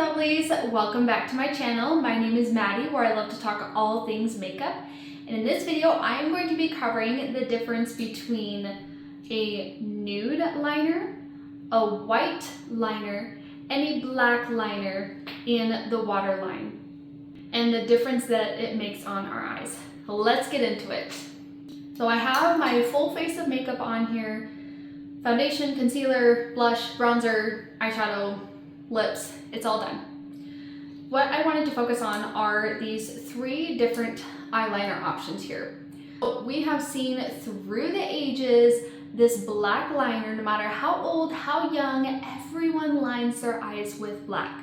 lovelies, welcome back to my channel. My name is Maddie, where I love to talk all things makeup. And in this video, I am going to be covering the difference between a nude liner, a white liner, and a black liner in the Waterline, and the difference that it makes on our eyes. Let's get into it. So I have my full face of makeup on here: foundation, concealer, blush, bronzer, eyeshadow, lips. It's all done. What I wanted to focus on are these three different eyeliner options here. We have seen through the ages this black liner. No matter how old, how young, everyone lines their eyes with black.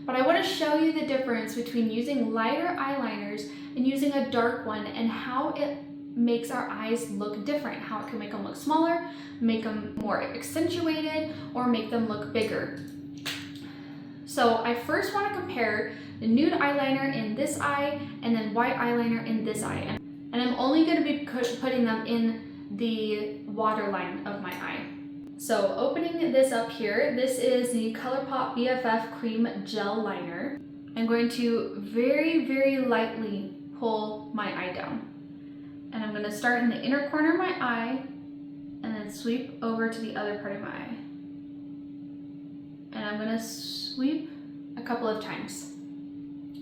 But I want to show you the difference between using lighter eyeliners and using a dark one, and how it makes our eyes look different, how it can make them look smaller, make them more accentuated, or make them look bigger. So I first want to compare the nude eyeliner in this eye and then white eyeliner in this eye. And I'm only going to be putting them in the waterline of my eye. So opening this up here, this is the Colourpop BFF Cream Gel Liner. I'm going to very, very lightly pull my eye down. And I'm going to start in the inner corner of my eye and then sweep over to the other part of my eye. And I'm going to sweep a couple of times.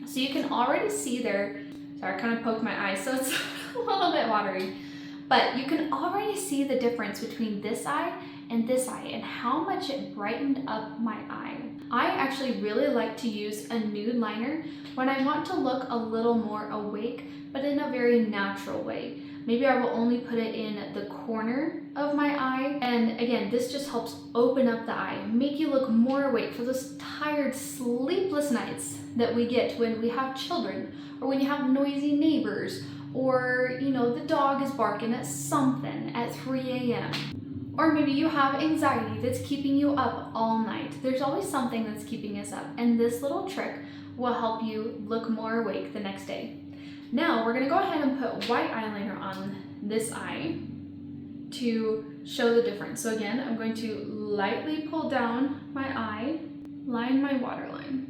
So you can already see there, sorry, I kind of poked my eye, so it's a little bit watery, but you can already see the difference between this eye and this eye and how much it brightened up my eye. I actually really like to use a nude liner when I want to look a little more awake, but in a very natural way. Maybe I will only put it in the corner of my eye. And again, this just helps open up the eye, make you look more awake for those tired, sleepless nights that we get when we have children, or when you have noisy neighbors, or you know, the dog is barking at something at 3 a.m. Or maybe you have anxiety that's keeping you up all night. There's always something that's keeping us up, and this little trick will help you look more awake the next day. Now we're gonna go ahead and put white eyeliner on this eye to show the difference. So again, I'm going to lightly pull down my eye, line my waterline.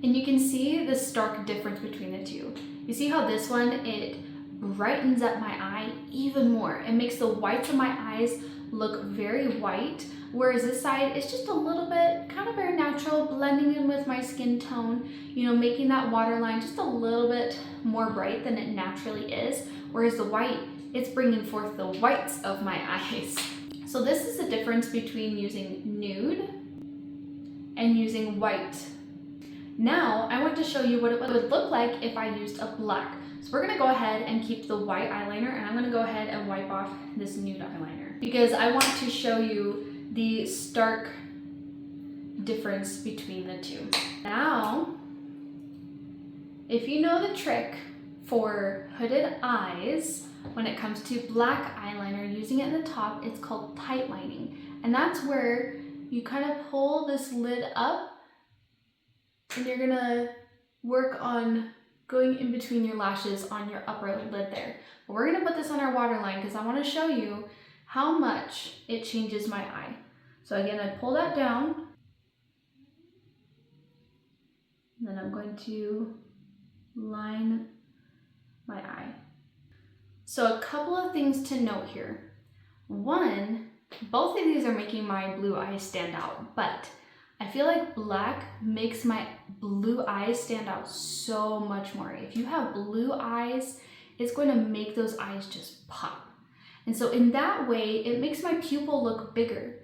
And you can see the stark difference between the two. You see how this one, it brightens up my eye even more. It makes the whites of my eyes look very white, whereas this side is just a little bit kind of very natural, blending in with my skin tone, you know, making that waterline just a little bit more bright than it naturally is, whereas the white, it's bringing forth the whites of my eyes. So this is the difference between using nude and using white. Now I want to show you what it would look like if I used a black. So we're gonna go ahead and keep the white eyeliner, and I'm gonna go ahead and wipe off this nude eyeliner because I want to show you the stark difference between the two. Now, if you know the trick for hooded eyes, when it comes to black eyeliner, using it in the top, it's called tight lining. And that's where you kind of pull this lid up, and you're gonna work on going in between your lashes on your upper lid there. But we're gonna put this on our waterline because I wanna show you how much it changes my eye. So again, I pull that down, and then I'm going to line my eye. So a couple of things to note here. One, both of these are making my blue eyes stand out, but I feel like black makes my blue eyes stand out so much more. If you have blue eyes, it's going to make those eyes just pop. And so in that way, it makes my pupil look bigger.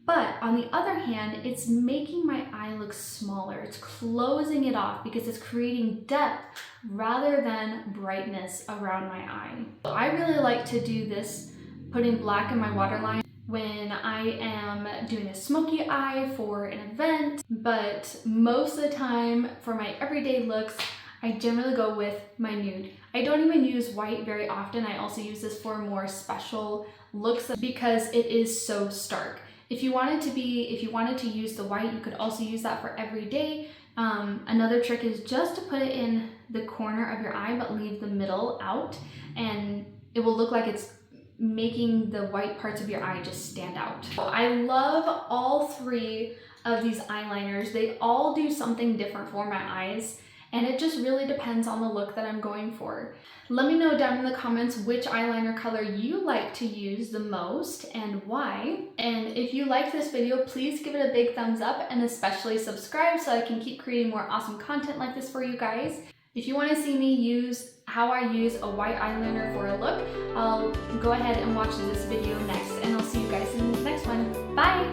But on the other hand, it's making my eye look smaller. It's closing it off because it's creating depth rather than brightness around my eye. So I really like to do this, putting black in my waterline, when I am doing a smoky eye for an event, but most of the time for my everyday looks, I generally go with my nude. I don't even use white very often. I also use this for more special looks because it is so stark. If you wanted to use the white, you could also use that for every day. Another trick is just to put it in the corner of your eye, but leave the middle out, and it will look like it's making the white parts of your eye just stand out. I love all three of these eyeliners. They all do something different for my eyes, and it just really depends on the look that I'm going for. Let me know down in the comments which eyeliner color you like to use the most and why. And if you liked this video, please give it a big thumbs up and especially subscribe so I can keep creating more awesome content like this for you guys. If you want to see me use how I use a white eyeliner for a look, I'll go ahead and watch this video next, and I'll see you guys in the next one. Bye!